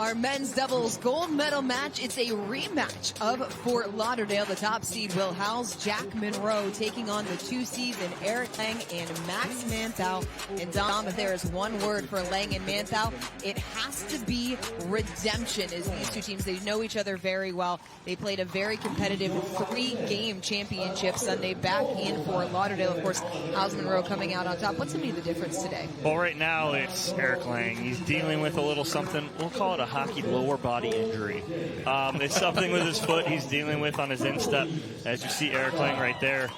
Our men's doubles gold medal match. It's a rematch of Fort Lauderdale. The top seed, Will Howells, Jack Munro, taking on the 2 seeds in Eric Lange and Max Manthou. And Dom, if there is one word for Lange and Manthou, it has to be redemption. As these two teams, they know each other very well. They played a very competitive 3-game championship Sunday back in Fort Lauderdale. Of course, Howells Munro coming out on top. What's going to be the difference today? Well, right now it's Eric Lange. He's dealing with a little something, we'll call it a hockey lower body injury. It's something with his foot he's dealing with on his instep. As you see Eric Lange right there.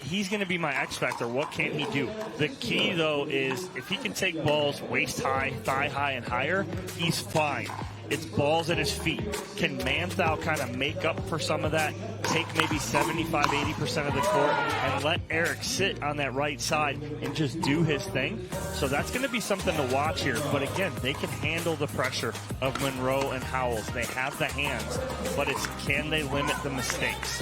He's going to be my X factor. What can he do? The key, though, is if he can take balls waist high, thigh high, and higher, he's fine. It's balls at his feet. Can Manthou kind of make up for some of that, take maybe 75, 80% of the court, and let Eric sit on that right side and just do his thing? So that's going to be something to watch here. But again, they can handle the pressure of Munro and Howells. They have the hands, but it's can they limit the mistakes?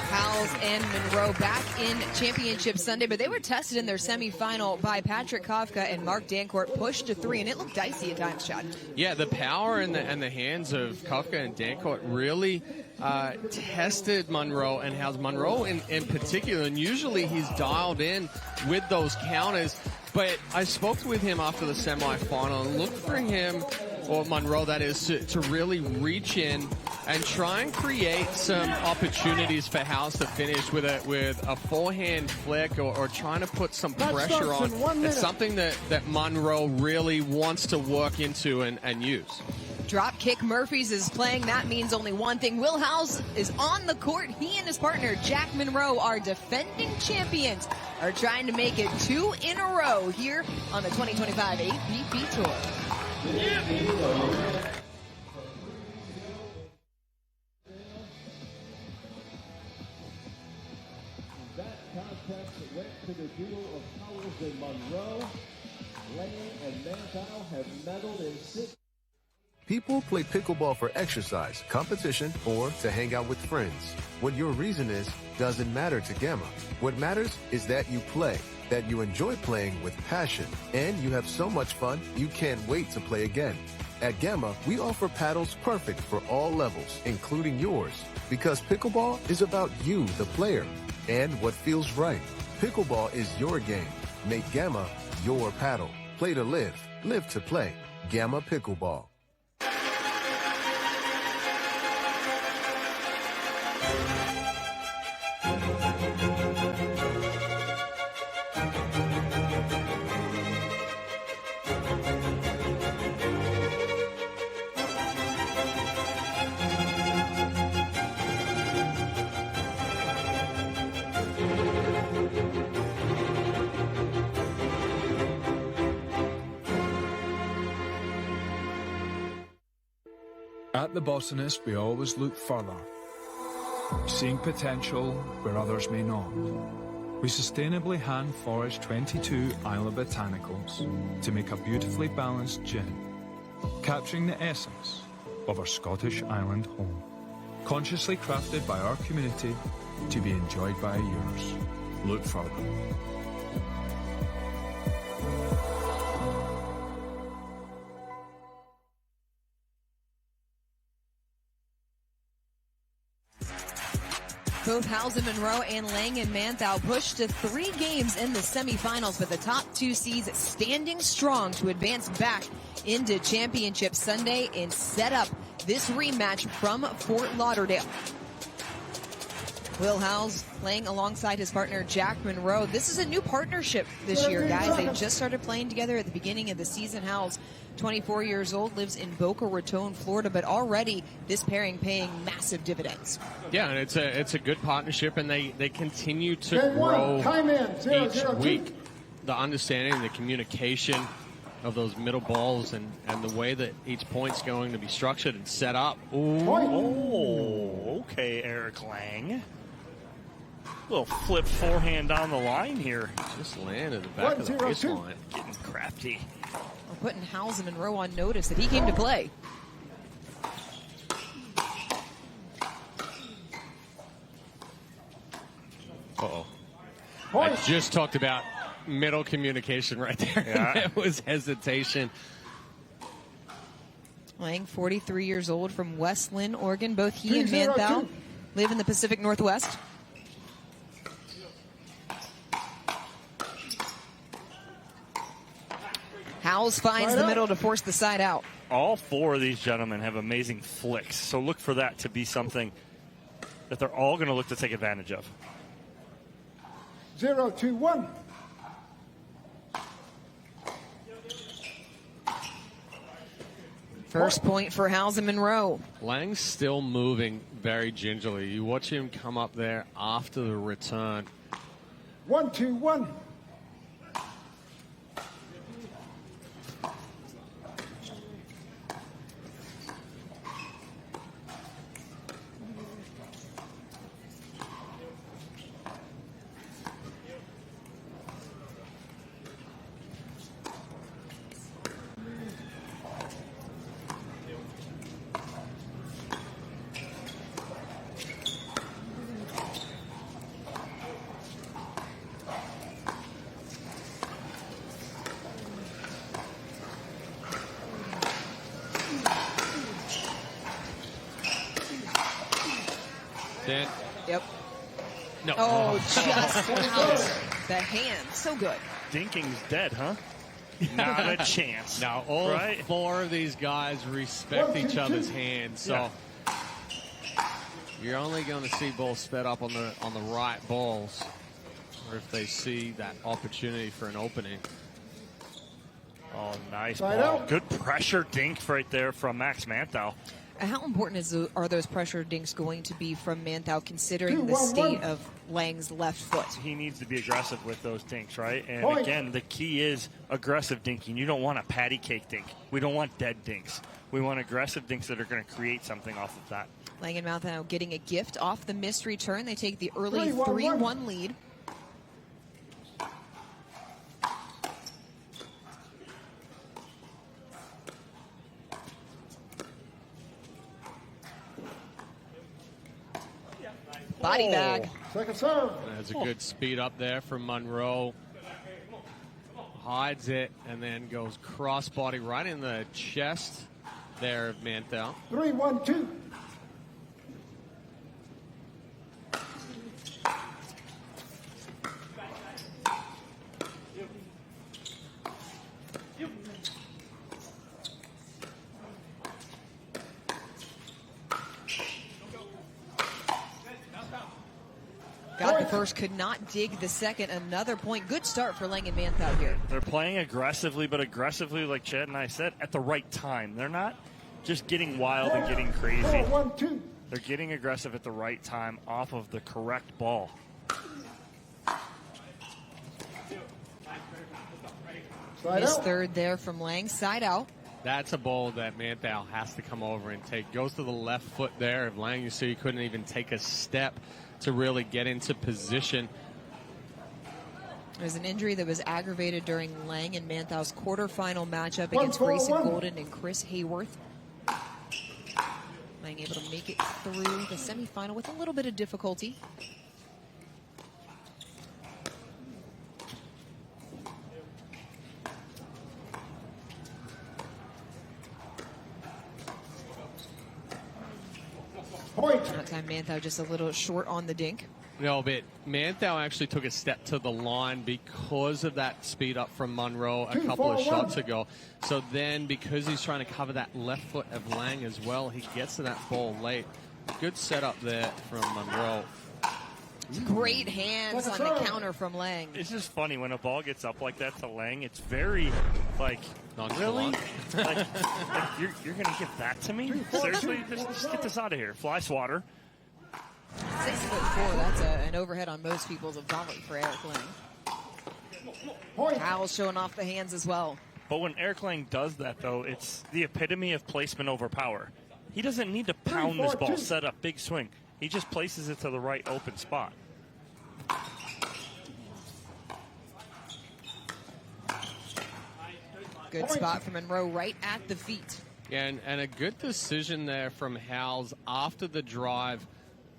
Howells and Munro back in championship Sunday, but they were tested in their semifinal by Patrick Kafka and Mark Dancourt, pushed to 3, and it looked dicey at times, Chad. Yeah, the power and the hands of Kafka and Dancourt really tested Munro and Howells. Munro in particular, and usually he's dialed in with those counters, but I spoke with him after the semifinal and looked for him, or Munro that is, to really reach in and try and create some opportunities for Howells to finish with a forehand flick or trying to put some pressure on. It's something that Munro really wants to work into and use. Dropkick Murphys is playing. That means only one thing. Will Howells is on the court. He and his partner, Jack Munro, are defending champions, are trying to make it 2 in a row here on the 2025 APP Tour. That contest went to the duel of Howells and Munro. Lange and Manthou have medaled in 6. People play pickleball for exercise, competition, or to hang out with friends. What your reason is doesn't matter to Gamma. What matters is that you play, that you enjoy playing with passion, and you have so much fun you can't wait to play again. At Gamma, we offer paddles perfect for all levels, including yours, because pickleball is about you, the player, and what feels right. Pickleball is your game. Make Gamma your paddle. Play to live, live to play. Gamma Pickleball. At the Botanist, we always look further, seeing potential where others may not. We sustainably hand forage 22 Isla Botanicals to make a beautifully balanced gin, capturing the essence of our Scottish island home, consciously crafted by our community to be enjoyed by yours. Look further. Both Howells and Munro and Lange and Manthou pushed to 3 games in the semifinals, but the top 2 seeds standing strong to advance back into Championship Sunday and set up this rematch from Fort Lauderdale. Will Howells playing alongside his partner Jack Munro. This is a new partnership this year, guys. They just started playing together at the beginning of the season. Howells, 24 years old, lives in Boca Raton, Florida, but already this pairing paying massive dividends. Yeah, and it's a good partnership, and they continue to grow each week. The understanding, the communication of those middle balls and the way that each point's going to be structured and set up. Oh, okay, Eric Lange. Little flip forehand down the line here. Just landed the back of the baseline. Getting crafty. We're putting Howells and Munro on notice that he came to play. Uh-oh. I just talked about middle communication right there. Yeah. That was hesitation. Lange, 43 years old, from West Lynn, Oregon. Both he and Manthou live in the Pacific Northwest. Howells finds the middle to force the side out. All four of these gentlemen have amazing flicks, so look for that to be something that they're all going to look to take advantage of. 0-2-1. First point for Howells and Munro. Lange's still moving very gingerly. You watch him come up there after the return. 1-2-1. Dan? Yep. No. Oh, just out. The hand, so good. Dinking's dead, huh? Not a chance. Now, all right? four of these guys respect each other's hands, so you're only going to see balls sped up on the right balls, or if they see that opportunity for an opening. Oh, nice Side ball. out. Good pressure dink right there from Max Manthou. How important are those pressure dinks going to be from Manthou, considering the 2-1-1. state of Lange's left foot? He needs to be aggressive with those dinks, right? And Point. again, the key is aggressive dinking. You don't want a patty cake dink. We don't want dead dinks. We want aggressive dinks that are going to create something off of that. Lange and Manthou getting a gift off the missed return. They take the early 3-1-1. 3-1 lead. Body bag. Second serve. There's a good speed up there from Munro. Hides it and then goes crossbody right in the chest there of Manthou. 3-1-2. Got the first, could not dig the second. Another point. Good start for Lange and Manthou here. They're playing aggressively, but aggressively, like Chad and I said, at the right time. They're not just getting wild and getting crazy. 4-1-2. They're getting aggressive at the right time off of the correct ball. Side His out. third there from Lange. Side out. That's a ball that Manthou has to come over and take. Goes to the left foot there of Lange. You see he couldn't even take a step to really get into position. There's an injury that was aggravated during Lange and Manthou's quarterfinal matchup against 1-4-1. Grayson Golden and Chris Hayworth. Lange able to make it through the semifinal with a little bit of difficulty. Point. That time Manthou just a little short on the dink. No, but Manthou actually took a step to the line because of that speed up from Munro a couple of 2-4-1. shots ago. So then, because he's trying to cover that left foot of Lange as well, he gets to that ball late. Good setup there from Munro. Great hands on the counter from Lange. It's just funny when a ball gets up like that to Lange. It's very, like, really? Nonchalant. like you're going to give that to me? Seriously? Just get this out of here. Fly swatter. 6'4", that's an overhead on most people's volley for Eric Lange. Point. Howells showing off the hands as well. But when Eric Lange does that, though, it's the epitome of placement over power. He doesn't need to pound this ball, 3-4-2. set up, big swing. He just places it to the right open spot. Good spot from Munro right at the feet. Yeah, and a good decision there from Howells after the drive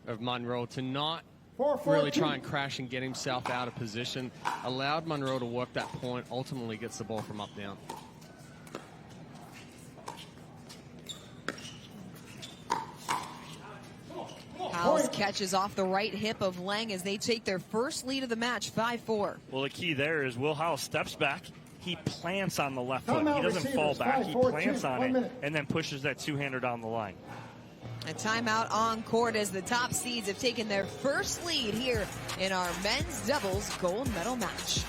of Munro to not 4-4-2. really try and crash and get himself out of position. Allowed Munro to work that point, ultimately gets the ball from up down. catches off the right hip of Lange as they take their first lead of the match, 5-4. Well, the key there is Will Howells steps back. He plants on the left foot. Timeout He doesn't fall receivers, back. He 5-4-2, plants on 1 it minute. and then pushes that two-hander down the line. A timeout on court as the top seeds have taken their first lead here in our men's doubles gold medal match.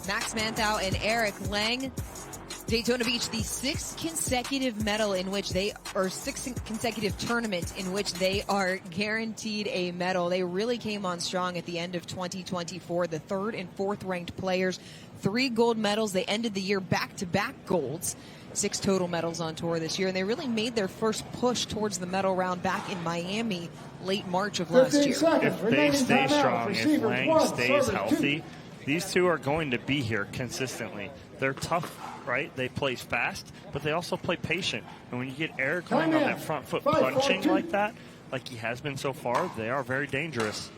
Max Manthou and Eric Lange, Daytona Beach, the sixth consecutive tournament in which they are guaranteed a medal. They really came on strong at the end of 2024. The third and fourth ranked players, 3 gold medals. They ended the year back-to-back golds. 6 total medals on tour this year, and they really made their first push towards the medal round back in Miami late March of last year. If they stay strong, if Lange stays healthy, these two are going to be here consistently. They're tough, right? They play fast, but they also play patient. And when you get Eric Lange on that front foot punching like that, like he has been so far, they are very dangerous.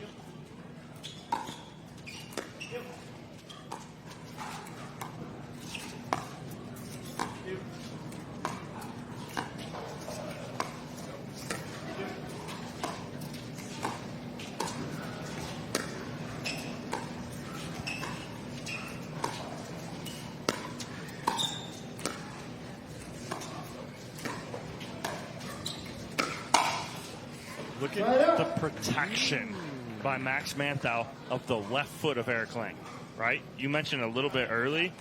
Look at the protection by Max Manthou of the left foot of Eric Lange, right? You mentioned a little bit early,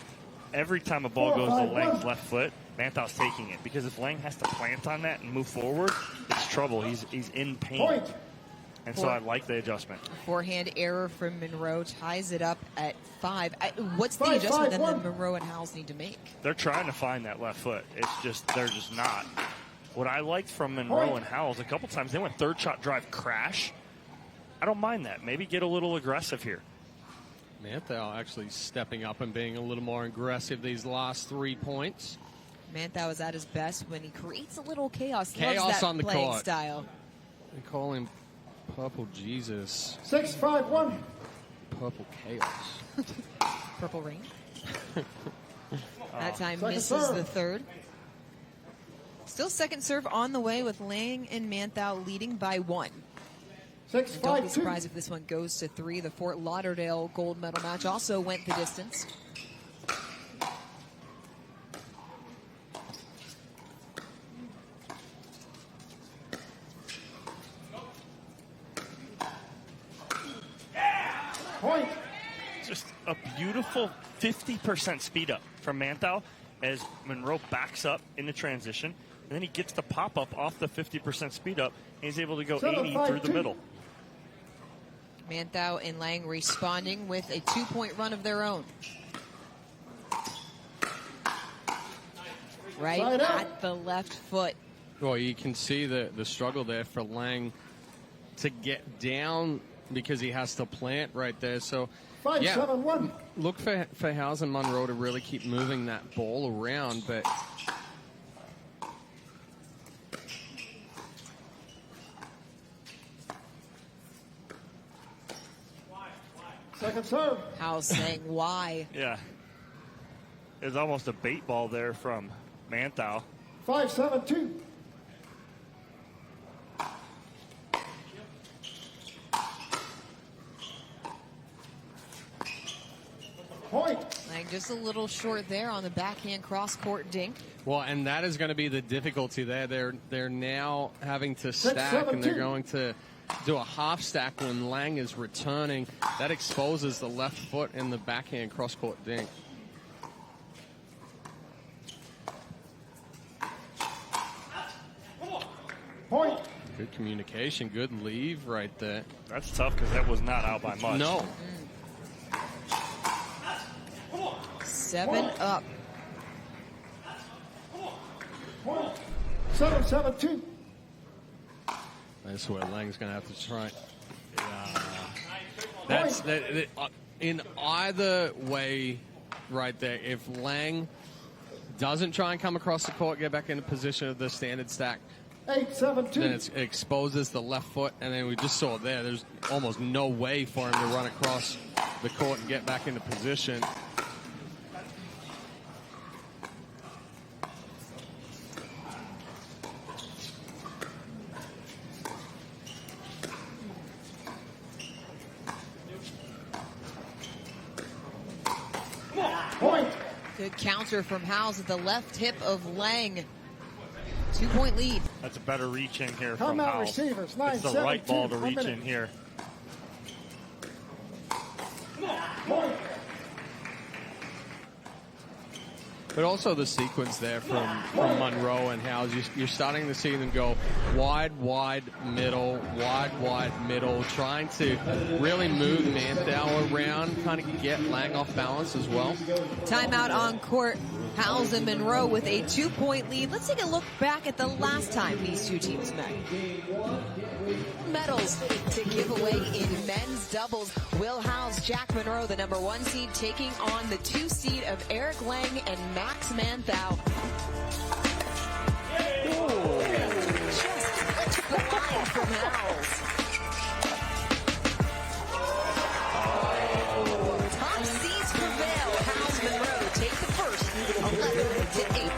every time a ball goes to Lange's left foot, Manthou's taking it. Because if Lange has to plant on that and move forward, it's trouble. He's in pain. And so I like the adjustment. Forehand error from Munro ties it up at 5. What's the adjustment then that Munro and Howells need to make? They're trying to find that left foot. It's just, they're just not. What I liked from Munro and Howells, a couple times they went third shot drive crash. I don't mind that. Maybe get a little aggressive here. Manthou actually stepping up and being a little more aggressive these last 3 points. Manthou is at his best when he creates a little chaos. Chaos Loves that on the playing court. style. They call him Purple Jesus. 6-5-1. Purple Chaos. Purple Rain. That time Second misses serve. the third. Still second serve on the way with Lange and Manthou leading by 1. And don't be 6-5-2. surprised if this one goes to 3. The Fort Lauderdale gold medal match also went the distance. Point. Just a beautiful 50% speed up from Manthou as Munro backs up in the transition. And then he gets the pop-up off the 50% speed up, and he's able to go 80 through the middle. Manthou and Lange responding with a 2-point run of their own. Right at the left foot. Well, you can see the struggle there for Lange to get down because he has to plant right there. So, 5-7-1. Look for Howells and Munro to really keep moving that ball around, but Second serve. Howells saying why. Yeah. There's almost a bait ball there from Manthou. 5-7-2. Point. Lange just a little short there on the backhand cross-court dink. well, and that is going to be the difficulty there. They're now having to stack, and they're 6-7-2. going to do a half stack when Lange is returning. That exposes the left foot in the backhand cross-court dink. Point. Good communication, good leave right there. That's tough because that was not out by much. No. 7 up. 7-7-2. That's where Lange's going to have to try. That's in either way right there. If Lange doesn't try and come across the court, get back into position of the standard stack, 8-7-2. then it exposes the left foot, and then we just saw there, there's almost no way for him to run across the court and get back into position. Point. Good counter from Howells at the left hip of Lange. 2-point lead. That's a better reach in here from Timeout Howells. receivers. It's the right 9-7-2. ball to 1 reach minute. in here. Point. But also the sequence there from Munro and Howells, you're starting to see them go wide, middle, trying to really move Manthou around, kind of get Lange off balance as well. Timeout on court. Howells and Munro with a 2-point lead. Let's take a look back at the last time these two teams met. Medals to give away in men's doubles. Will Howells, Jack Munro, the number 1 seed, taking on the 2 seed of Eric Lange and Max Manthou. Just took the line from Howells. Top seeds prevail. Howells, Munro take the first, 11-8.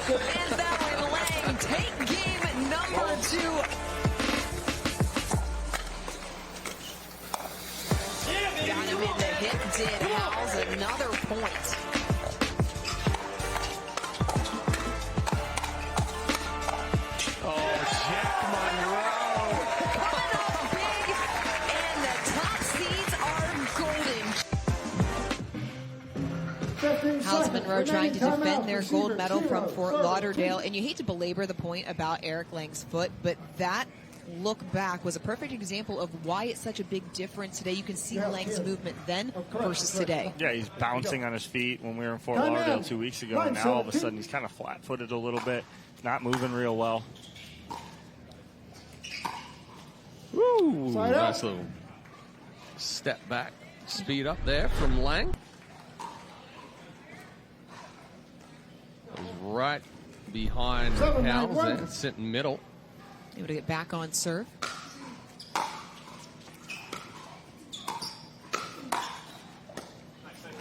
Manthou and Lange take game number 2. Got him in the hip, did Howells. Another point. Jack Munro. Coming up big, and the top seeds are golden. 15 Howells, seconds. Munro trying to Remaining defend timeout. their Receiver gold medal from 0, Fort serve Lauderdale. 2. And you hate to belabor the point about Eric Lange's foot, but that look back was a perfect example of why it's such a big difference today. You can see Lange's movement then versus today. Yeah, he's bouncing on his feet when we were in Fort Time Lauderdale out. 2 weeks ago, and now all of a 9-17. sudden he's kind of flat-footed a little bit, not moving real well. Woo! Side up. Nice little step back, speed up there from Lange. That was right behind 7-9-1. Howells there, sitting middle. Able to get back on serve.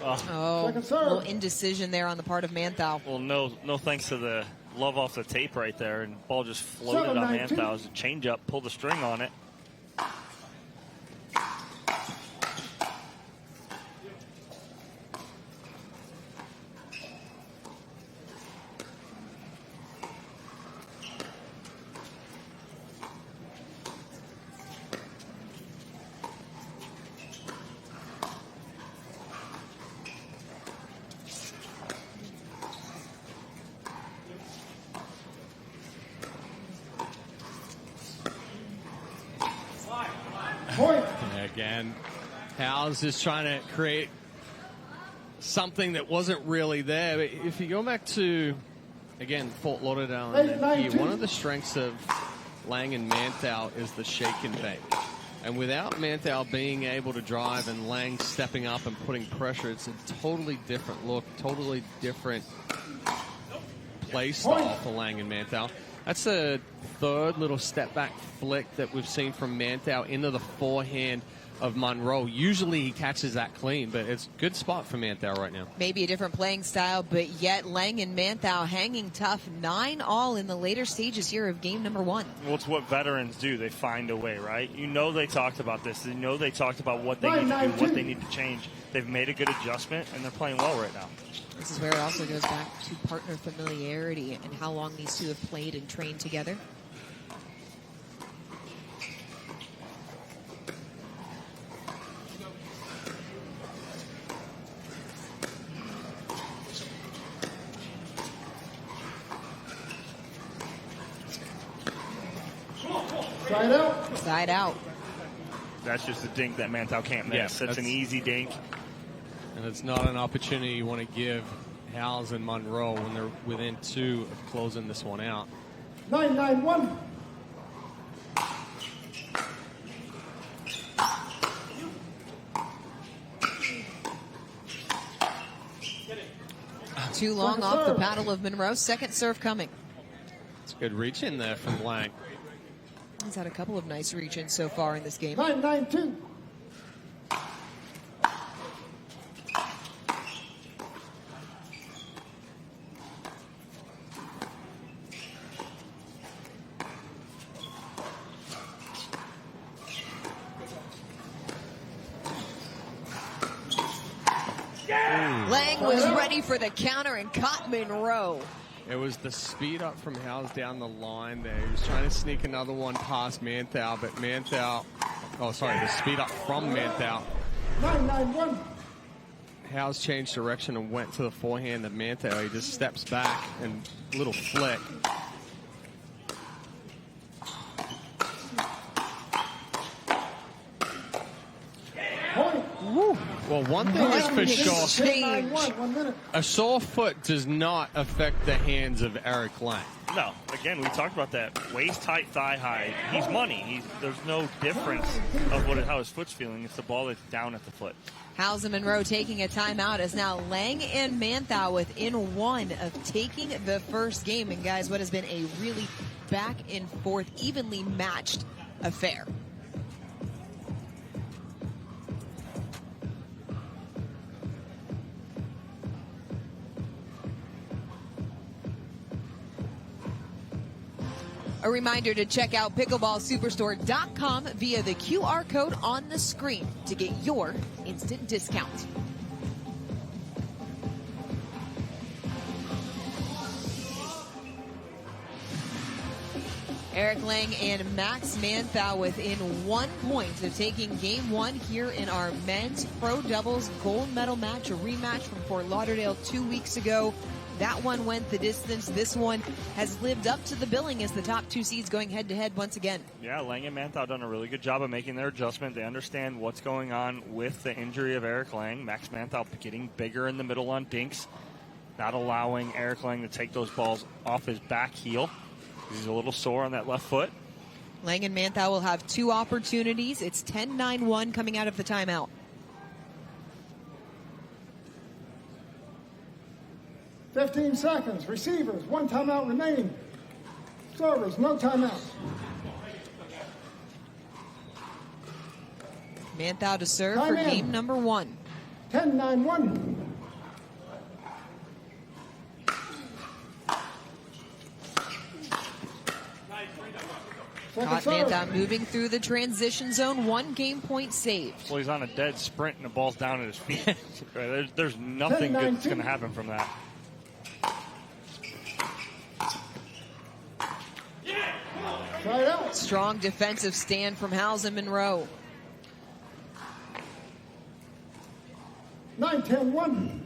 Oh, Second a serve. little indecision there on the part of Manthou. Well, no thanks to the love off the tape right there, and ball just floated on 7-9-2. Manthou. It was a changeup, pulled the string on it. Point. Again, Howells is trying to create something that wasn't really there. But if you go back to, again, Fort Lauderdale and then here, 8-9-2. one of the strengths of Lange and Manthou is the shake and bake. And without Manthou being able to drive and Lange stepping up and putting pressure, it's a totally different look, totally different play style for Lange and Manthou. That's a third little step back flick that we've seen from Manthou into the forehand of Munro. Usually he catches that clean, but it's a good spot for Manthou right now. Maybe a different playing style, but yet Lange and Manthou hanging tough. 9-all in the later stages here of game number 1. Well, it's what veterans do. They find a way, right? You know they talked about this. You know they talked about what they need to do, what they need to change. They've made a good adjustment, and they're playing well right now. This is where it also goes back to partner familiarity and how long these two have played and trained together. Side out. Side out. That's just a dink that Manthou can't miss. Yeah, that's an easy dink. And it's not an opportunity you want to give Howells and Munro when they're within 2 of closing this one out. 9-9-1. Too long off the paddle of Munro. Second serve coming. It's a good reach in there from Lange. He's had a couple of nice reach-ins so far in this game. 9-9-2. Lange was ready for the counter and caught Munro. It was the speed up from Howells down the line there. He was trying to sneak another one past Manthou, but Manthou, the speed up from Manthou. 9-9-1. Howells changed direction and went to the forehand of Manthou. He just steps back and little flick. Point. Well, one thing is for sure, 10-9-1. 1 minute. a sore foot does not affect the hands of Eric Lange. No, again, we talked about that. Waist height, thigh high. He's money. There's no difference of how his foot's feeling. It's the ball that's down at the foot. Howells and Munro taking a timeout as now Lange and Manthou within 1 of taking the first game. And guys, what has been a really back and forth, evenly matched affair. A reminder to check out pickleballsuperstore.com via the QR code on the screen to get your instant discount. Eric Lange and Max Manthou within 1 point of taking game 1 here in our men's pro doubles gold medal match, a rematch from Fort Lauderdale 2 weeks ago. That one went the distance. This one has lived up to the billing as the top 2 seeds going head-to-head once again. Yeah, Lange and Manthou done a really good job of making their adjustment. They understand what's going on with the injury of Eric Lange. Max Manthou getting bigger in the middle on dinks, not allowing Eric Lange to take those balls off his back heel. He's a little sore on that left foot. Lange and Manthou will have 2 opportunities. It's 10-9-1 coming out of the timeout. 15 seconds. Receivers, 1 timeout remaining. Servers, no timeout. Manthou to serve Time for in. game number 1. 10-9-1. Caught Manthou moving through the transition zone. 1 game point saved. Well, he's on a dead sprint and the ball's down at his feet. There's nothing good that's going to happen from that. Try out. Strong defensive stand from Howells and Munro. 9-10-1.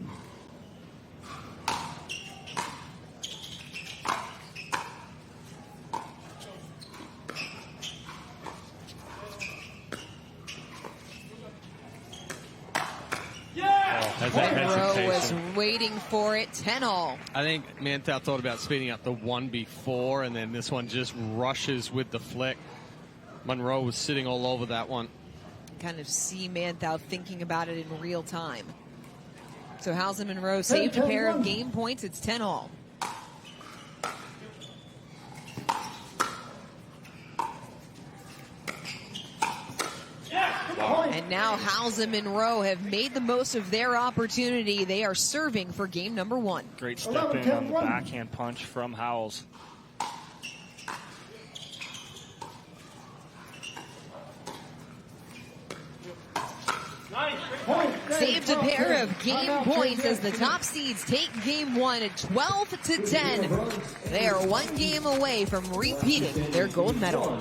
Munro was waiting for it. 10-all. I think Manthou thought about speeding up the one before, and then this one just rushes with the flick. Munro was sitting all over that one. Kind of see Manthou thinking about it in real time. So Howells and Munro saved a pair of game points. It's 10-all. And now Howells and Munro have made the most of their opportunity. They are serving for game number 1. Great step in on the backhand punch from Howells. Saved a pair of game points as the top seeds take game 1 at 12-10. They are 1 game away from repeating their gold medal.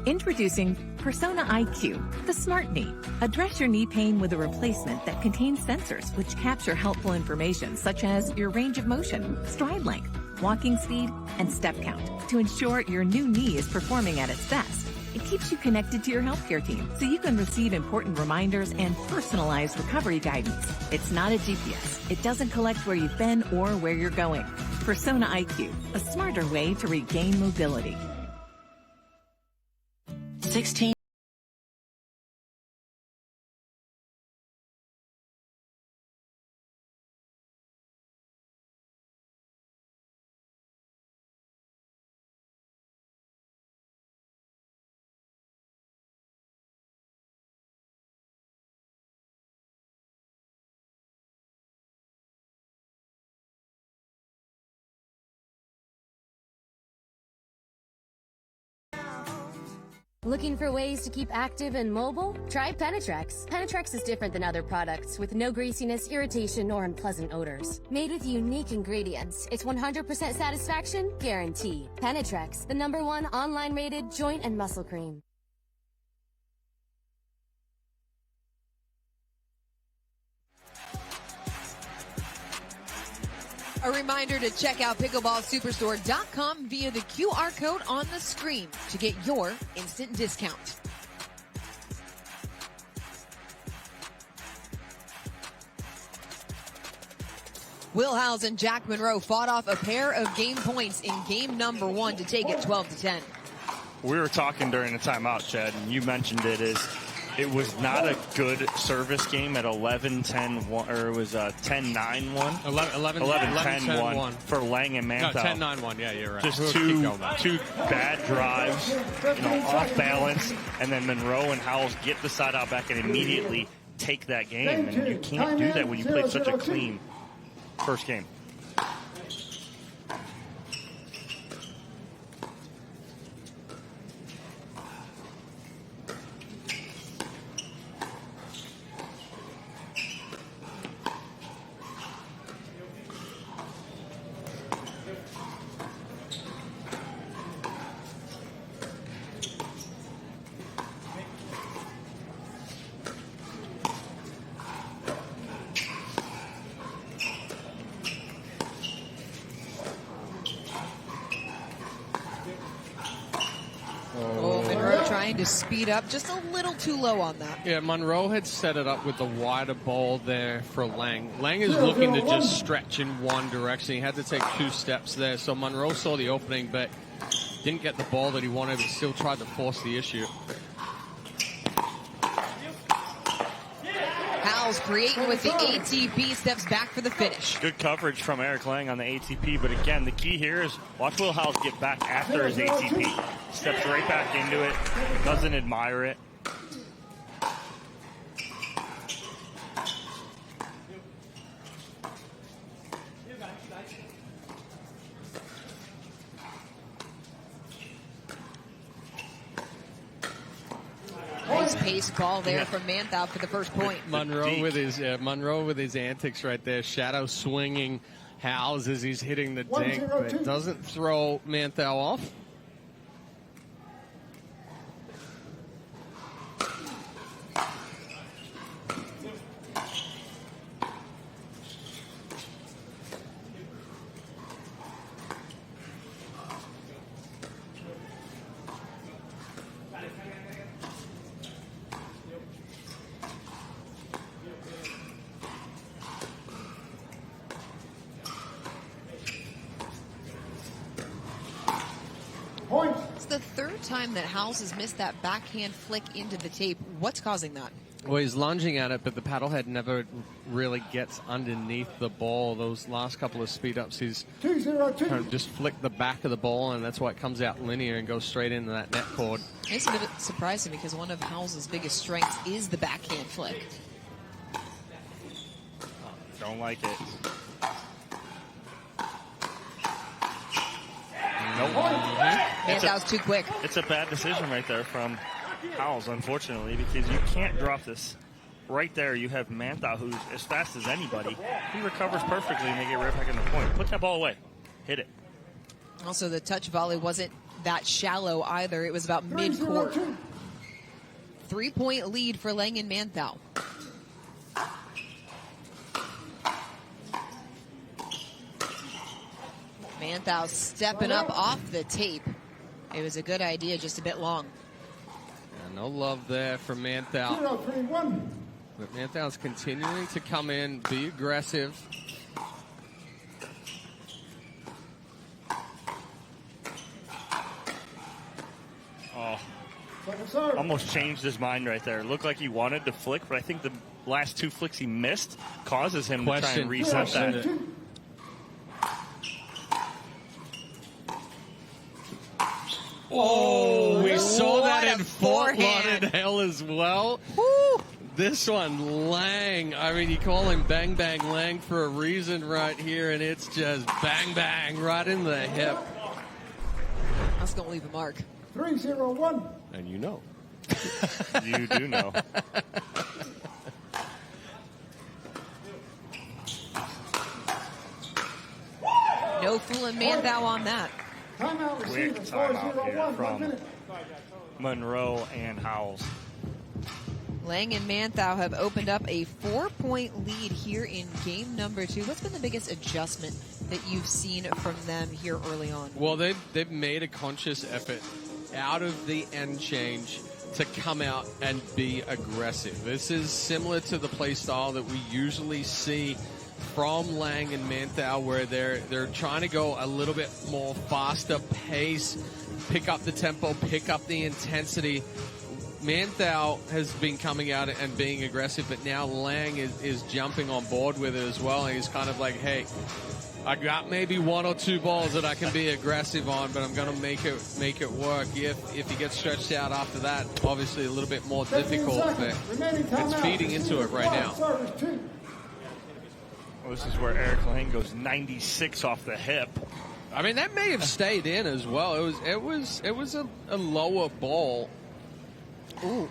Introducing Persona IQ, the smart knee. Address your knee pain with a replacement that contains sensors which capture helpful information such as your range of motion, stride length, walking speed, and step count to ensure your new knee is performing at its best. It keeps you connected to your healthcare team so you can receive important reminders and personalized recovery guidance. It's not a GPS. It doesn't collect where you've been or where you're going. Persona IQ, a smarter way to regain mobility. 16. Looking for ways to keep active and mobile? Try Penetrex. Penetrex is different than other products with no greasiness, irritation, or unpleasant odors. Made with unique ingredients, it's 100% satisfaction guaranteed. Penetrex, the #1 online rated joint and muscle cream. A reminder to check out pickleballsuperstore.com via the QR code on the screen to get your instant discount. Will Howells and Jack Munro fought off a pair of game points in game number 1 to take it 12-10. We were talking during the timeout, Chad, and you mentioned it was not a good service game at 11-10-1, or it was 10-9-1. 11-10-1 for Lange and Manthou. No, 10-9-1, yeah, you're right. Just two bad drives, off balance, and then Munro and Howells get the side out back and immediately take that game. And you can't do that when you played such a clean first game. Trying to speed up just a little too low on that. Yeah, Munro had set it up with the wider ball there for Lange. Lange is looking to just stretch in one direction. He had to take 2 steps there. So Munro saw the opening, but didn't get the ball that he wanted, but still tried to force the issue. Howells creating with the ATP, steps back for the finish. Good coverage from Eric Lange on the ATP, but again, the key here is watch Will Howells get back after his ATP. Steps right back into it, doesn't admire it. Nice pace ball there from Manthou for the first point. Munro with his antics right there, shadow swinging Howells as he's hitting the dink, but doesn't throw Manthou off. It's the third time that Howells has missed that backhand flick into the tape. What's causing that? Well, he's lunging at it, but the paddlehead never really gets underneath the ball. Those last couple of speed ups, he's kind of just flicked the back of the ball, and that's why it comes out linear and goes straight into that net cord. It's a bit surprising because one of Howells' biggest strengths is the backhand flick. Don't like it. Nope. Manthou's too quick. It's a bad decision right there from Howells, unfortunately, because you can't drop this. Right there, you have Manthou, who's as fast as anybody. He recovers perfectly, and they get right back in the point. Put that ball away. Hit it. Also, the touch volley wasn't that shallow either. It was about mid-court. 3-point lead for Lange and Manthou. Manthou stepping up off the tape. It was a good idea, just a bit long. Yeah, no love there for Manthou. But Manthou's continuing to come in, be aggressive. Oh, almost changed his mind right there. Looked like he wanted to flick, but I think the last 2 flicks he missed causes him to try and reset that. Oh, we saw that in Fort Lauderdale as well. Woo. This one, Lange. I mean, you call him Bang Bang Lange for a reason right here, and it's just bang bang right in the hip. That's going to leave a mark. 3-0-1. And you know. You do know. No fooling Manthou on that. Timeout Quick receiver, timeout here 4-0-1. 1 from minute. Monroe and Howells. Lange and Manthou have opened up a 4-point lead here in game number 2. What's been the biggest adjustment that you've seen from them here early on? Well, they've made a conscious effort out of the end change to come out and be aggressive. This is similar to the play style that we usually see from Lange and Manthou, where they're trying to go a little bit more faster pace, pick up the tempo, pick up the intensity. Manthou has been coming out and being aggressive, but now Lange is jumping on board with it as well. And he's kind of like, hey, I got maybe 1 or 2 balls that I can be aggressive on, but I'm going to make it work. If he gets stretched out after that, obviously a little bit more difficult, but it's feeding into it right now. Well, this is where Eric Lange goes 96 off the hip. I mean, that may have stayed in as well. It was a lower ball. Ooh.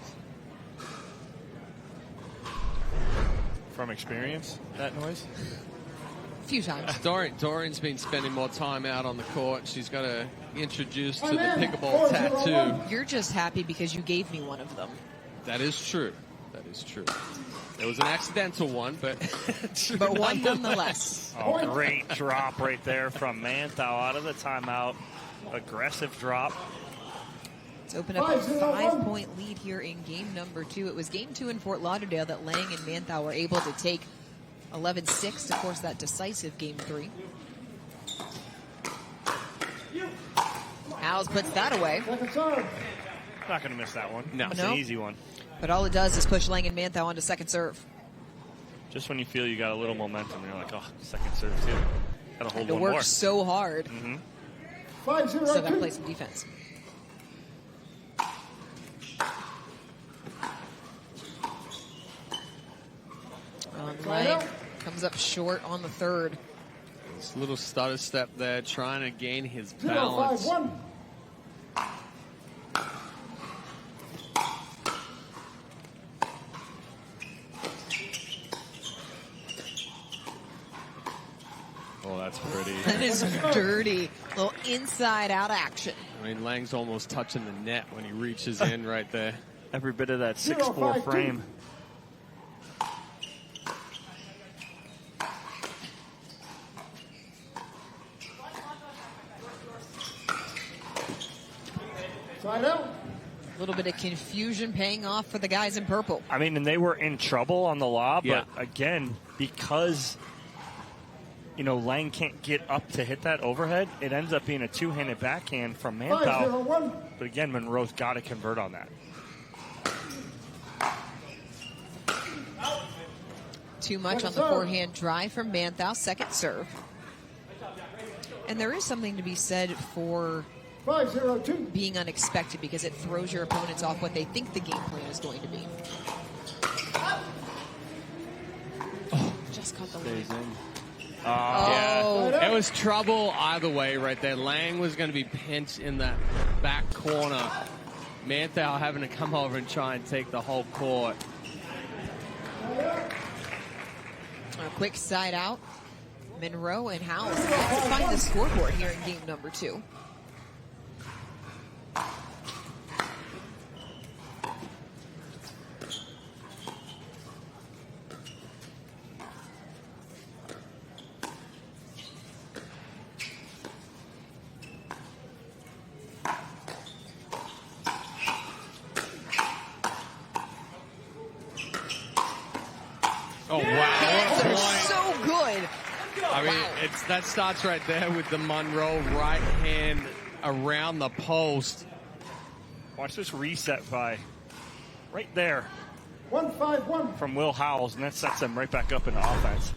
From experience, that noise? A few times. Dorian's been spending more time out on the court. She's got to introduce to the pickleball tattoo. You're just happy because you gave me one of them. That is true. That is true. It was an accidental one, but but one nonetheless. Oh, great drop right there from Manthou out of the timeout. Aggressive drop. It's opened up a 5-point lead here in game number 2. It was game 2 in Fort Lauderdale that Lange and Manthou were able to take 11-6 to force that decisive game 3. Howells puts that away. Not going to miss that one. No. It's an easy one. But all it does is push Lange and Manthou onto second serve. Just when you feel you got a little momentum, you're like, oh, second serve too. Got to hold It one works more. so hard. Mm-hmm. So got to play some defense. Lange comes up short on the third. This little stutter step there, trying to gain his balance. 0-5-1. Oh, that's pretty. That is dirty. Little inside-out action. I mean, Lange's almost touching the net when he reaches in right there. Every bit of that 6'4" frame. Side out. A little bit of confusion paying off for the guys in purple. I mean, and they were in trouble on the lob, Yeah. but again, because Lange can't get up to hit that overhead, it ends up being a two-handed backhand from Manthou. 5-0-1. But again, Monroe's got to convert on that. Too much on the forehand drive from Manthou, second serve. And there is something to be said for 5-0-2. being unexpected because it throws your opponents off what they think the game plan is going to be. Oh, just caught the line. Yeah, it was trouble either way right there. Lange was going to be pinched in that back corner. Manthou having to come over and try and take the whole court. A quick side out. Munro and Howells have to find the scoreboard here in game number 2. I mean, that starts right there with the Munro right hand around the post. Watch this reset by right there 1-5-1 from Will Howells, and that sets them right back up into offense.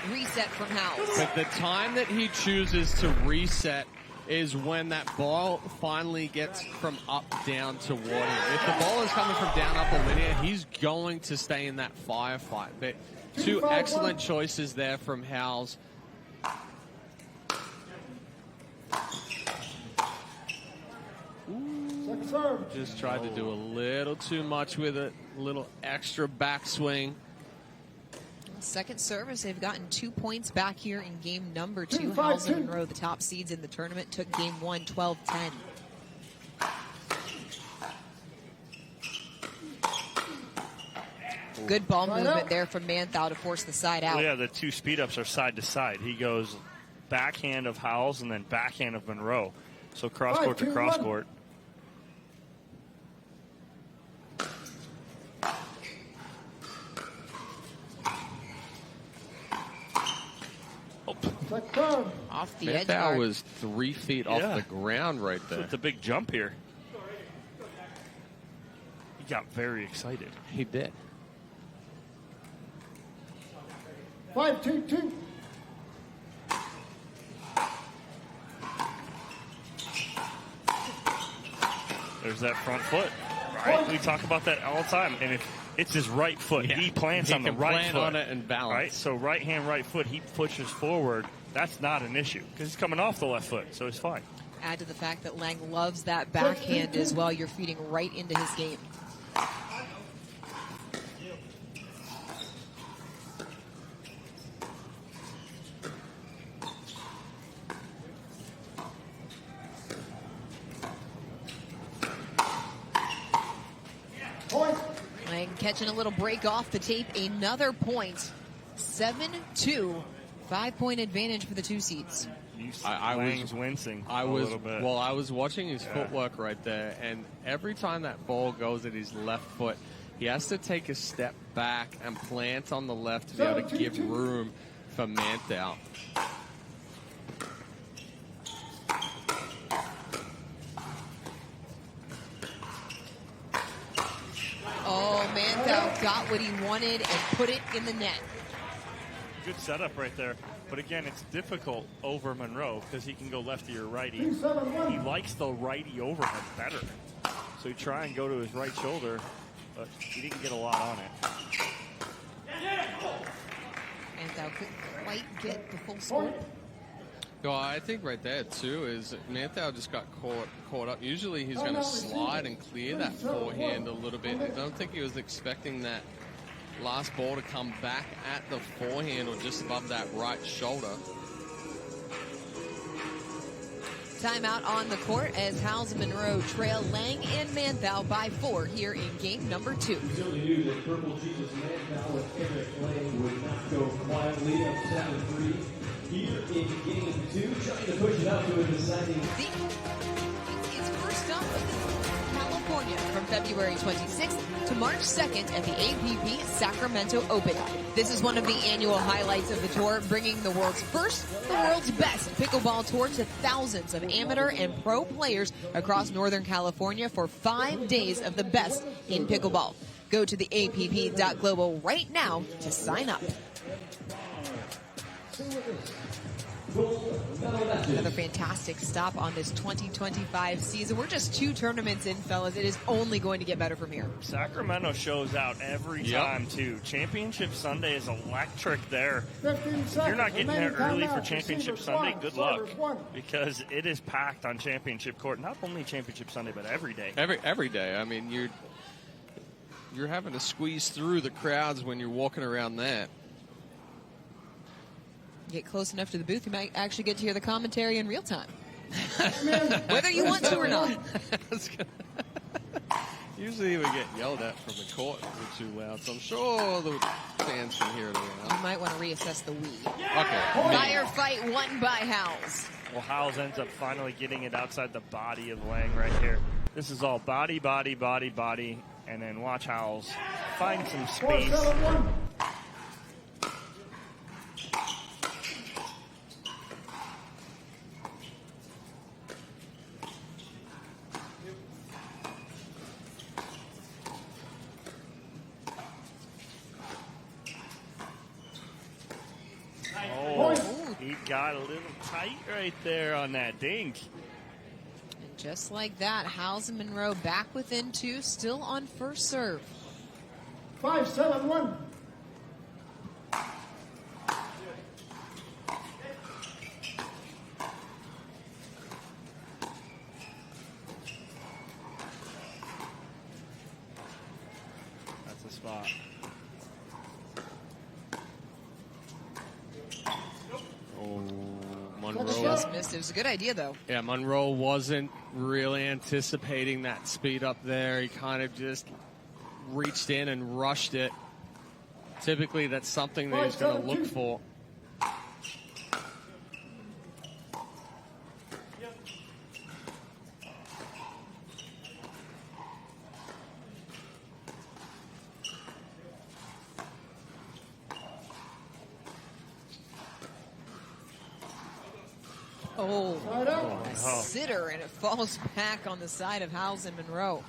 Reset from Howells. But the time that he chooses to reset is when that ball finally gets from up down toward him. If the ball is coming from down up or linear, he's going to stay in that firefight. But two excellent choices there from Howells. Just tried to do a little too much with it, a little extra backswing. Second service, they've gotten 2 points back here in game number 2. Howells and Munro, the top seeds in the tournament, took game 1 12-10. Good ball movement there from Manthou to force the side out. Well, yeah, the two speed ups are side to side. He goes backhand of Howells and then backhand of Munro. So cross court to cross court. Off the edge. That was 3 feet off the ground right there. It's a big jump here. He got very excited. He did. 5-2-2. There's that front foot. Right? We talk about that all the time. And if it's his right foot, he plants on the right foot. On it and balance. Right? So right hand, right foot, he pushes forward. That's not an issue because he's coming off the left foot, so he's fine. Add to the fact that Lange loves that backhand as well. You're feeding right into his game. Lange catching a little break off the tape. Another point. 7-2. 5-point advantage for the two seeds. I was wincing a little bit. Well, I was watching his footwork right there, and every time that ball goes at his left foot, he has to take a step back and plant on the left to be able to give room for Manthou. Oh, Manthou got what he wanted and put it in the net. Good setup right there. But again, it's difficult over Munro because he can go lefty or righty. He likes the righty overhead better. So he try and go to his right shoulder, but he didn't get a lot on it. Manthou couldn't quite get the full score. No, I think right there, too, is Manthou just got caught up. Usually he's going to slide and clear that forehand a little bit. I don't think he was expecting that last ball to come back at the forehand or just above that right shoulder. Timeout on the court as Howells and Munro trail Lange and Manthou by 4 here in game number 2. We only knew that Purple Jesus Manthou and Eric Lange would not go quietly up 7-3 here in game 2, trying to push it up to a deciding. It's first up in California from February 26th to March 2nd at the APP Sacramento Open. This is one of the annual highlights of the tour, bringing the world's first, the world's best pickleball tour to thousands of amateur and pro players across Northern California for 5 days of the best in pickleball. Go to the app.global right now to sign up. Another fantastic stop on this 2025 season. We're just 2 tournaments in, fellas. It is only going to get better from here. Sacramento shows out every time, too. Championship Sunday is electric there. If you're not getting there early for Championship Sunday, good luck. Because it is packed on Championship Court. Not only Championship Sunday, but every day. Every day. I mean, you're having to squeeze through the crowds when you're walking around that. Get close enough to the booth, you might actually get to hear the commentary in real time. Whether you want to or not. Usually we get yelled at from the court if we're too loud, so I'm sure the fans can hear it You might want to reassess the we. Okay. Firefight won by Howells. Well, Howells ends up finally getting it outside the body of Lange right here. This is all body, body, body, body, and then watch Howells find some space. 4-7-1. He got a little tight right there on that dink. And just like that, Howells and Munro back within 2, still on first serve. 5-7-1. That's the spot. Munro Just missed. It was a good idea, though. Yeah, Munro wasn't really anticipating that speed up there. He kind of just reached in and rushed it. Typically, that's something that he's going to look for. A sitter, and it falls back on the side of Howells and Munro.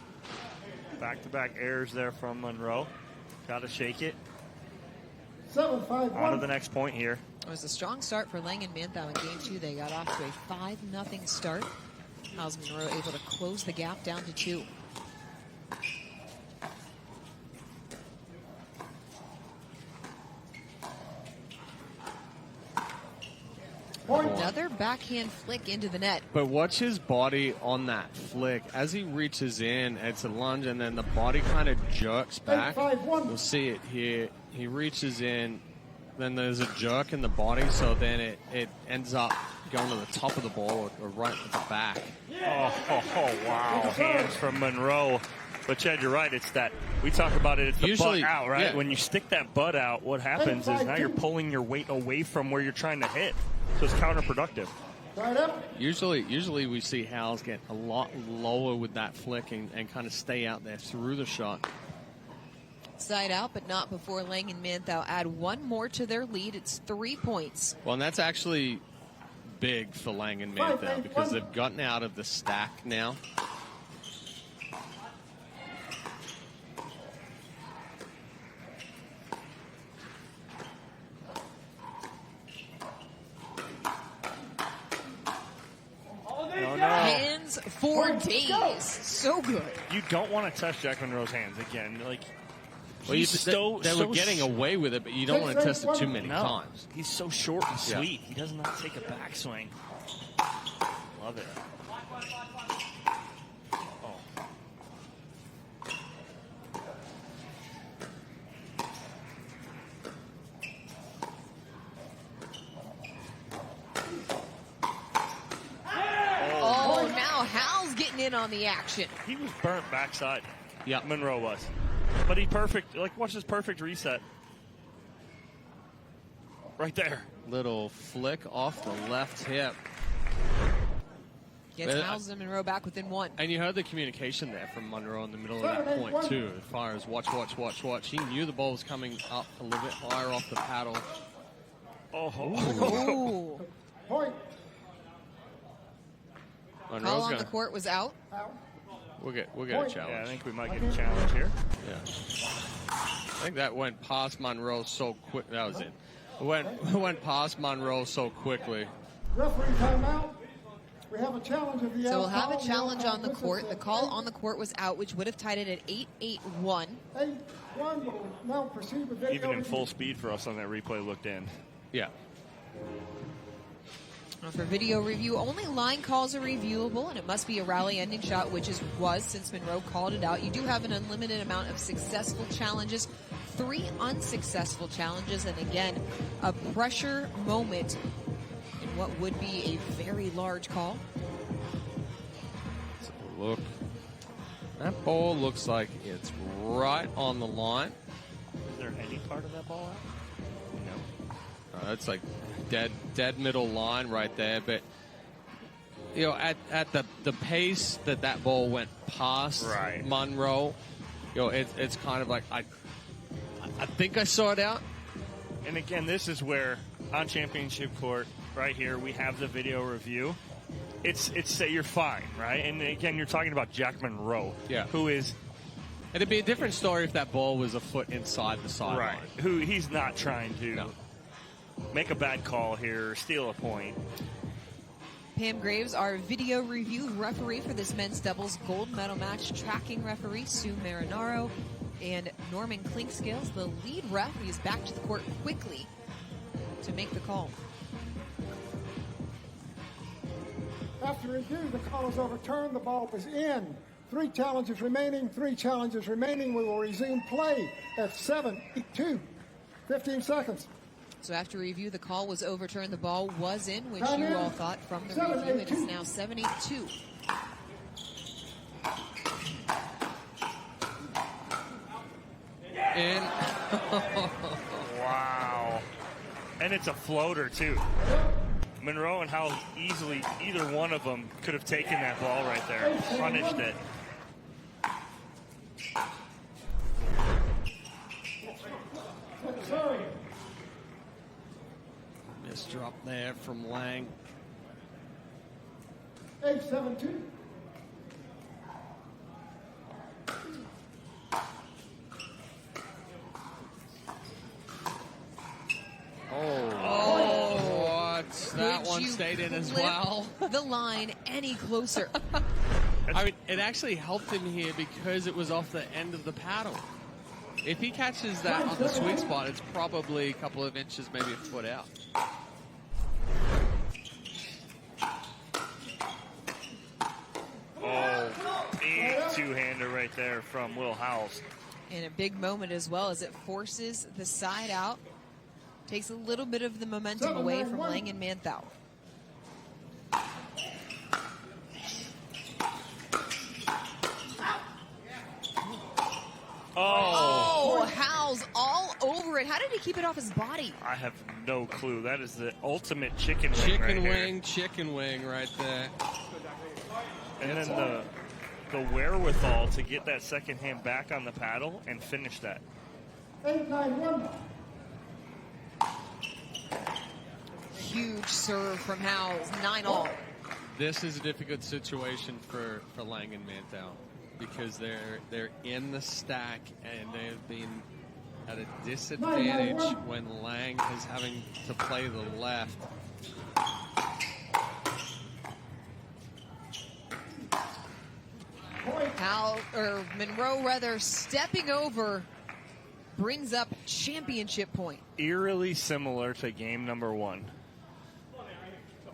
Back-to-back errors there from Munro. Got to shake it. 7-5-1. On to the next point here. It was a strong start for Lange and Manthou in game 2. They got off to a 5-0 start. Howells and Munro able to close the gap down to 2. Another backhand flick into the net. But watch his body on that flick. As he reaches in, it's a lunge, and then the body kind of jerks back. 8-5-1. You'll see it here. He reaches in, then there's a jerk in the body, so then it ends up going to the top of the ball or right at the back. Oh, wow. Hands from Munro. But, Chad, you're right. It's that, we talk about it, it's the butt out, right? Yeah. When you stick that butt out, what happens is now you're pulling your weight away from where you're trying to hit. So it's counterproductive. Right up. Usually we see Howells get a lot lower with that flick and kind of stay out there through the shot. Side out, but not before Lange and Manthou add one more to their lead. It's 3 points. Well, and that's actually big for Lange and Manthou because they've gotten out of the stack now. Hands for days. So good. You don't want to touch Jack Munro's hands again. Like, well, they were getting away with it, but you don't want to test it too many times. He's so short and sweet. He does not take a backswing. Love it. In on the action. He was burnt backside. Yeah, Munro was. But he perfect, like, watch this perfect reset. Right there. Little flick off the left hip. Gets Howells and Munro back within 1. And you heard the communication there from Munro in the middle of that point, too, as far as watch. He knew the ball was coming up a little bit higher off the paddle. Oh. Point. Call on the court was out. We'll get a challenge. Yeah, I think we might get a challenge here. Yeah. I think that went past Munro so quick. That was it. It went past Munro so quickly. Referee timeout. We have a challenge of the So we'll have a challenge on the court. The call on the court was out, which would have tied it at 8-8-1. 8-1. We'll now proceed with video. Even in full speed for us on that replay looked in. Yeah. For video review, only line calls are reviewable, and it must be a rally-ending shot, which was since Munro called it out. You do have an unlimited amount of successful challenges, 3 unsuccessful challenges, and again, a pressure moment in what would be a very large call. Let's have a look. That ball looks like it's right on the line. Is there any part of that ball out? No. It's like dead middle line right there. But you know, at the pace that ball went past Munro, you know, it's kind of like I think I saw it out. And again, this is where on championship court, right here, we have the video review. It's you're fine, right? And again, you're talking about Jack Munro, who is. It'd be a different story if that ball was a foot inside the sideline. Right. Who he's not trying to make a bad call here or steal a point. Pam Graves, our video review referee for this men's doubles gold medal match, tracking referee Sue Marinaro, and Norman Clinkscales, the lead ref, is back to the court quickly to make the call. After review, the call is overturned. The ball is in. 3 challenges remaining. 3 challenges remaining. We will resume play at 7-2. 15 seconds. So after review, the call was overturned. The ball was in, which you all thought from the review. It is now 7-2. In. Wow. And it's a floater, too. Munro and Howells easily, either one of them could have taken that ball right there, punished it. Missed drop there from Lange. 8-7-2. That one stayed in as well. The line any closer. I mean, it actually helped him here because it was off the end of the paddle. If he catches that on the sweet spot, it's probably a couple of inches, maybe a foot out. Oh, big two-hander right there from Will Howells. And a big moment as well as it forces the side out. Takes a little bit of the momentum away from Lange and Manthou. Oh, Howells all over it. How did he keep it off his body? I have no clue. That is the ultimate chicken wing Chicken wing right there. And then the wherewithal to get that second hand back on the paddle and finish that. 8-9-1. Huge serve from Howells, 9-all. This is a difficult situation for Lange and Manthou because they're in the stack and they've been at a disadvantage when Lange is having to play the left. Munro rather stepping over brings up championship point. Eerily similar to game number 1.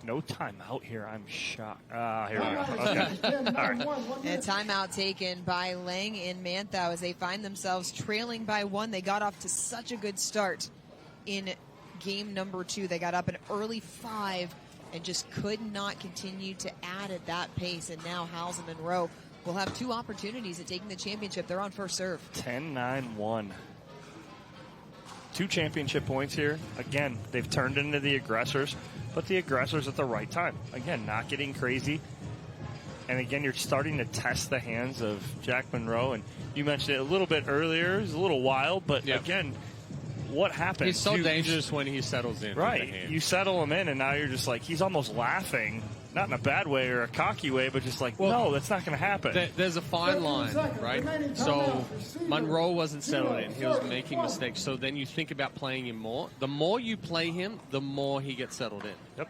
No timeout here. I'm shocked. Here we go. Okay. All right. And a timeout taken by Lange and Manthou as they find themselves trailing by 1. They got off to such a good start in game number 2. They got up an early 5 and just could not continue to add at that pace. And now Howells and Munro will have 2 opportunities at taking the championship. They're on first serve. 10-9-1. 2 championship points here. Again, they've turned into the aggressors, but the aggressors at the right time. Again, not getting crazy. And again, you're starting to test the hands of Jack Munro. And you mentioned it a little bit earlier. It's a little wild, but again, what happens? He's so dangerous when he settles in. Right. You settle him in, and now you're just like, he's almost laughing. Not in a bad way or a cocky way, but just like, no, that's not going to happen. There's a fine line, right? So Munro wasn't settled in. He was making mistakes. So then you think about playing him more. The more you play him, the more he gets settled in. Yep.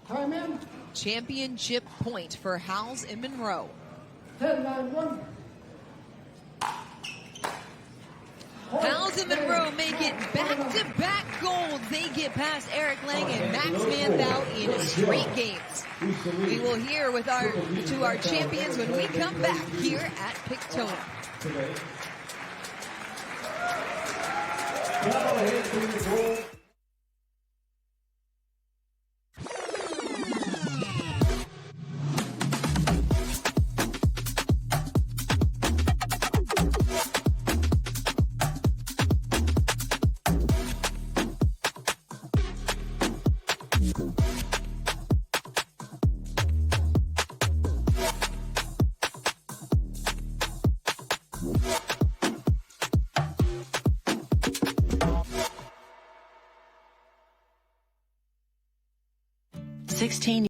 Time in. Championship point for Howells and Munro. 10-9-1. Howells and Munro make it back-to-back golds. They get past Eric Lange and Max Manthou in straight games. We will hear to our champions when we come back here at Daytona. 16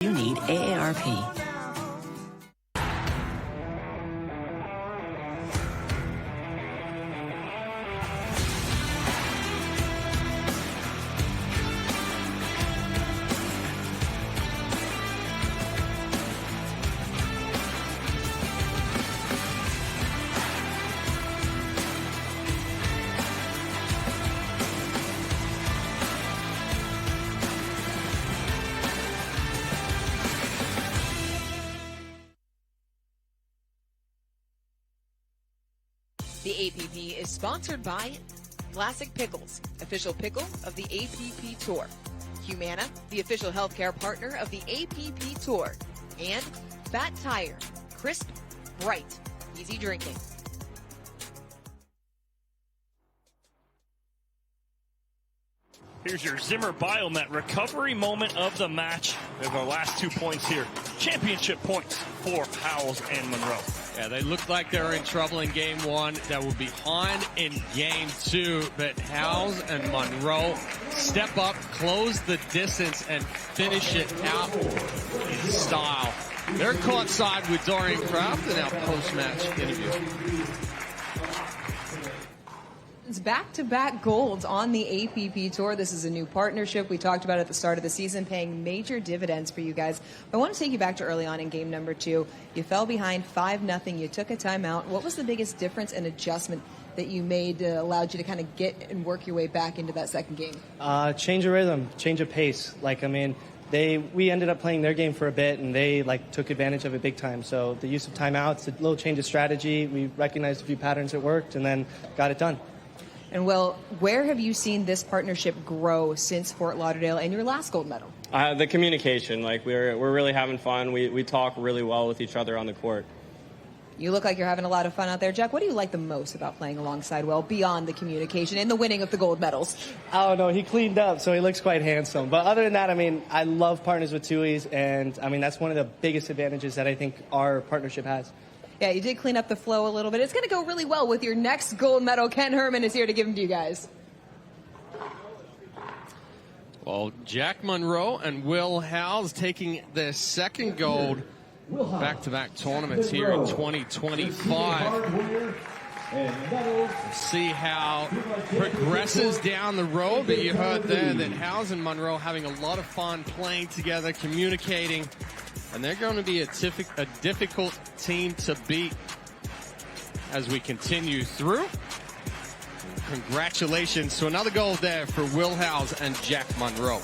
you need AARP. The APP is sponsored by Vlasic Pickles, official pickle of the APP Tour. Humana, the official healthcare partner of the APP Tour. And Fat Tire, crisp, bright, easy drinking. Here's your Zimmer Biomet recovery moment of the match. We have our last 2 points here. Championship points for Howells and Munro. Yeah, they looked like they were in trouble in game one. That were behind in game two. But Howells and Munro step up, close the distance, and finish it out in style. They're courtside with Dorian Kraft in our post-match interview. It's back-to-back golds on the APP Tour. This is a new partnership. We talked about it at the start of the season, paying major dividends for you guys. I want to take you back to early on in game number 2. You fell behind 5-0. You took a timeout. What was the biggest difference and adjustment that you made that allowed you to kind of get and work your way back into that second game? Change of rhythm, change of pace. We ended up playing their game for a bit, and they took advantage of it big time. So the use of timeouts, a little change of strategy. We recognized a few patterns that worked, and then got it done. And, Will, where have you seen this partnership grow since Fort Lauderdale and your last gold medal? The communication. We're really having fun. We talk really well with each other on the court. You look like you're having a lot of fun out there. Jack, what do you like the most about playing alongside Will beyond the communication and the winning of the gold medals? I don't know. He cleaned up, so he looks quite handsome. But other than that, I love partners with Tui's, and, that's one of the biggest advantages that I think our partnership has. Yeah, you did clean up the flow a little bit. It's going to go really well with your next gold medal. Ken Herman is here to give them to you guys. Well, Jack Munro and Will Howells taking their second gold back-to-back tournaments here in 2025. See how progresses down the road. But you heard there that Howells and Munro having a lot of fun playing together, communicating. And they're going to be a difficult team to beat as we continue through. Congratulations to another gold there for Will Howells and Jack Munro.